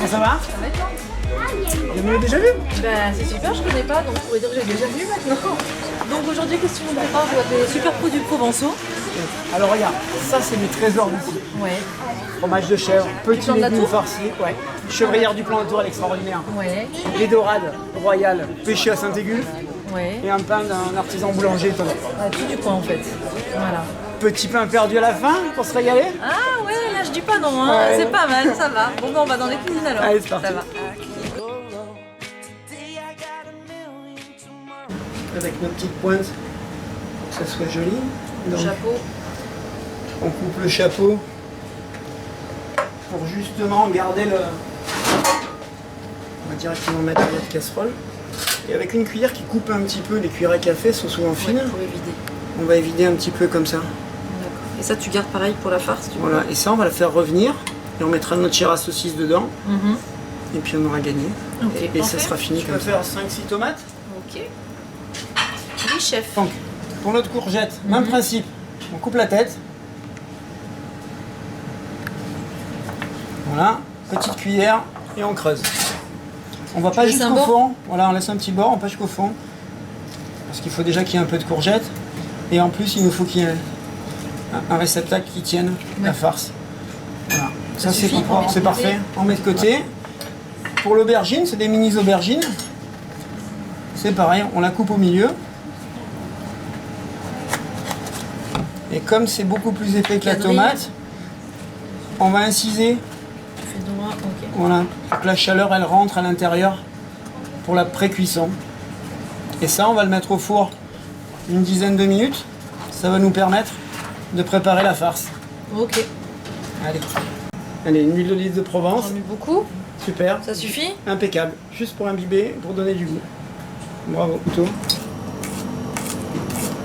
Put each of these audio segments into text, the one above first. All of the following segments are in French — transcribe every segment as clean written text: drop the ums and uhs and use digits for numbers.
Comment ça va? Ça va être long. Vous m'avez déjà vu? Bah c'est super, je connais pas, donc on pourrait dire que j'ai déjà vu maintenant. Donc aujourd'hui, qu'est-ce que tu nous prépares? Vous avez des super produits provençaux. Alors regarde, ça c'est mes trésors d'ici. Ouais. Fromage de chèvre, petits plan de la légumes Tour farcis, ouais. Chevrière du plan de Tour, l'extraordinaire. Ouais. Les dorades royales, pêchées à Saint-Aigu. Ouais. Et un pain d'un artisan boulanger étonnant. Ah, tout du coin en fait. Voilà. Petit pain perdu à la fin pour se régaler. Ah ouais, là je dis pas non, hein. Ouais. C'est pas mal, ça va. Bon ben on va dans les cuisines alors. Allez, c'est parti. Ça va. Avec nos petites pointes pour que ça soit joli. Donc, Chapeau. on coupe le chapeau pour justement garder le... On va directement mettre dans notre casserole. Et avec une cuillère qui coupe un petit peu, les cuillères à café sont souvent fines. Pour éviter. On va évider un petit peu comme ça. D'accord. Et ça tu gardes pareil pour la farce du coup. Voilà, et ça on va le faire revenir. Et on mettra notre chair à saucisse dedans. Mhm. Et puis on aura gagné. Ok, Et ça parfait. sera fini comme ça. On va faire 5-6 tomates. Ok. Oui chef. Donc, pour notre courgette, même principe. On coupe la tête. Voilà, petite cuillère et on creuse. On va pas laisses un jusqu'au bord? fond. Voilà, on laisse un petit bord, on pas jusqu'au fond. Parce qu'il faut déjà qu'il y ait un peu de courgette. Et en plus, il nous faut qu'il y ait un réceptacle qui tienne la farce. Voilà. Ça c'est suffit, on met de parfait. côté. On met de côté. Pour l'aubergine, c'est des mini aubergines. C'est pareil, on la coupe au milieu. Et comme c'est beaucoup plus épais que la Quadrille. tomate, on va inciser, Tu fais droit, ok. voilà, pour que la chaleur elle rentre à l'intérieur pour la pré-cuisson. Et ça, on va le mettre au four une dizaine de minutes. Ça va nous permettre de préparer la farce. Ok. Allez, allez, une huile d'olive de Provence, J'en mets beaucoup. super, Ça suffit? impeccable, juste pour imbiber, pour donner du goût. Bravo, couteau.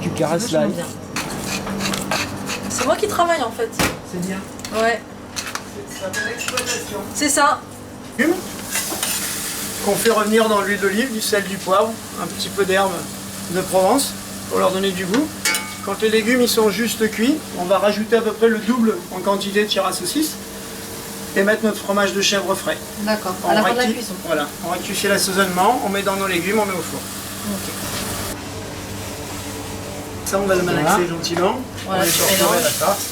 Tu caresses Vachement l'ail. bien. C'est moi qui travaille en fait. C'est bien. Ouais. C'est une exploitation. C'est ça. Légumes qu'on fait revenir dans l'huile d'olive, du sel, du poivre, un petit peu d'herbe de Provence pour leur donner du goût. Quand les légumes ils sont juste cuits, on va rajouter à peu près le double en quantité de chair à saucisse et mettre notre fromage de chèvre frais. D'accord. On À la fin de la rectifie- cuisson. Voilà, on rectifie l'assaisonnement, on met dans nos légumes, on met au four. Ok. Ça on va le malaxer gentiment. Voilà, on les tu sort mélanges. à la farce.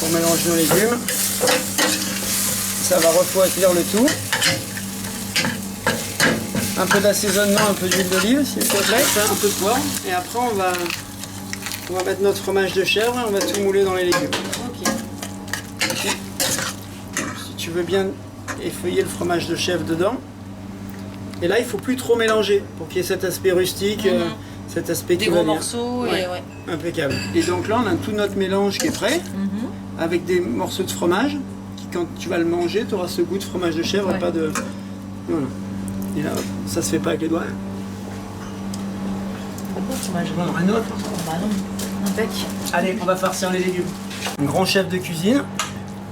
On mélange nos légumes. Ça va refroidir le tout. Un peu d'assaisonnement, un peu d'huile d'olive s'il te plaît, un peu de poivre. Et après on va mettre notre fromage de chèvre et on va tout mouler dans les légumes. Ok. Si tu veux bien effeuiller le fromage de chèvre dedans. Et là il faut plus trop mélanger pour qu'il y ait cet aspect rustique, cet aspect Des qui gros va bien. morceaux et ouais. Impeccable. Et donc là, on a tout notre mélange qui est prêt, Mhm. avec des morceaux de fromage, qui quand tu vas le manger, tu auras ce goût de fromage de chèvre et Ouais. pas de... Voilà. Et là, ça se fait pas avec les doigts. Pas de bon fromage. On va en avoir un autre. Bah non. Impec. Allez, on va farcir les légumes. Un grand chef de cuisine,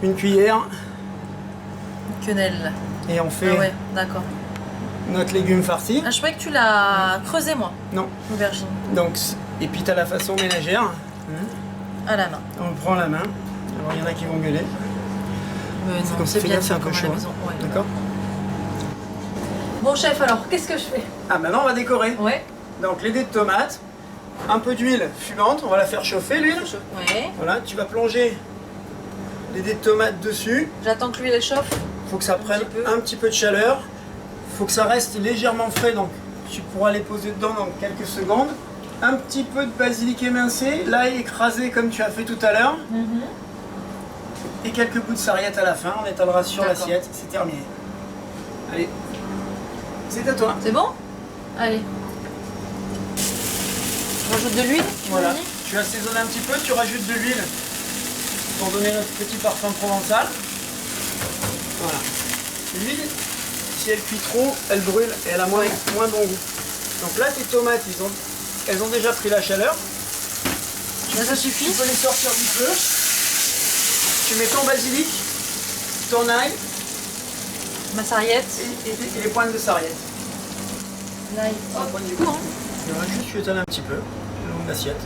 une cuillère, Quenelle. et on fait Ah ouais, d'accord. notre légume farci. Ah, je croyais que tu l'as creusé moi, Non. l'aubergine. Donc, et puis tu as la façon ménagère. À la main. On prend la main. Alors, il y en a qui vont gueuler. Non, Comme c'est c'est bien bien, c'est un comme peu à chaud. la maison. Ouais. D'accord. Bon chef, alors qu'est-ce que je fais? Ah, maintenant on va décorer. Ouais. Donc les dés de tomates, un peu d'huile fumante, on va la faire chauffer l'huile. Ouais. Voilà, tu vas plonger les dés de tomates dessus. J'attends que l'huile chauffe. Il faut que ça prenne petit peu. un petit peu de chaleur. Il faut que ça reste légèrement frais, donc tu pourras les poser dedans dans quelques secondes. Un petit peu de basilic émincé, l'ail écrasé comme tu as fait tout à l'heure. Et quelques bouts de sarriette à la fin, on étalera sur D'accord. l'assiette, c'est terminé. Allez, c'est à toi. C'est bon? Allez. Je rajoute de l'huile? Voilà, tu assaisonnes un petit peu, tu rajoutes de l'huile pour donner notre petit parfum provençal. Voilà. L'huile, si elle cuit trop, elle brûle et elle a moins bon goût. Donc là, tes tomates, elles ont déjà pris la chaleur. Ça suffit? Tu peux les sortir du feu. Tu mets ton basilic, ton ail Ma sarriette. et les pointes de sarriette. L'ail. Ça prend du Coup, goût. hein. Et on va juste étaler un petit peu le long de l'assiette.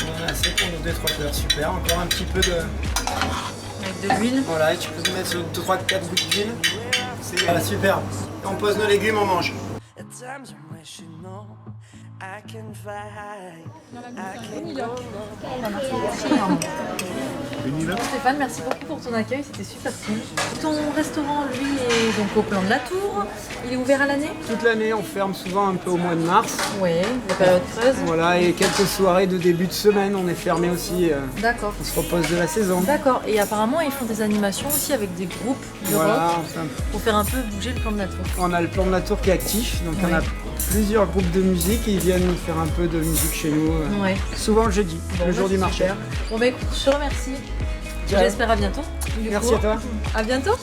On en a assez pour nos 2-3 fleurs, super. Encore un petit peu de... Avec mettre de l'huile. Voilà, et tu peux mettre 3-4 gouttes d'huile. C'est super. On pose nos légumes, on mange. Stéphane, merci beaucoup pour ton accueil, c'était super cool. Ton restaurant, lui, est donc au plan de la Tour. Il est ouvert à l'année? Toute l'année, on ferme souvent un peu au mois de mars. Oui, la période creuse. Voilà, et quelques soirées de début de semaine, on est fermé aussi. D'accord. On se repose de la saison. D'accord, et apparemment ils font des animations aussi avec des groupes de Voilà, rock pour faire un peu bouger le plan de la Tour. on a le plan de la Tour qui est actif, donc Ouais. on a plusieurs groupes de musique qui viennent faire un peu de musique chez nous. Ouais. Souvent le jeudi, Bon, le jour bah, du marché. super. Bon bah écoute, je te remercie. Ciao. J'espère à bientôt. Du Merci coup. à toi. À bientôt.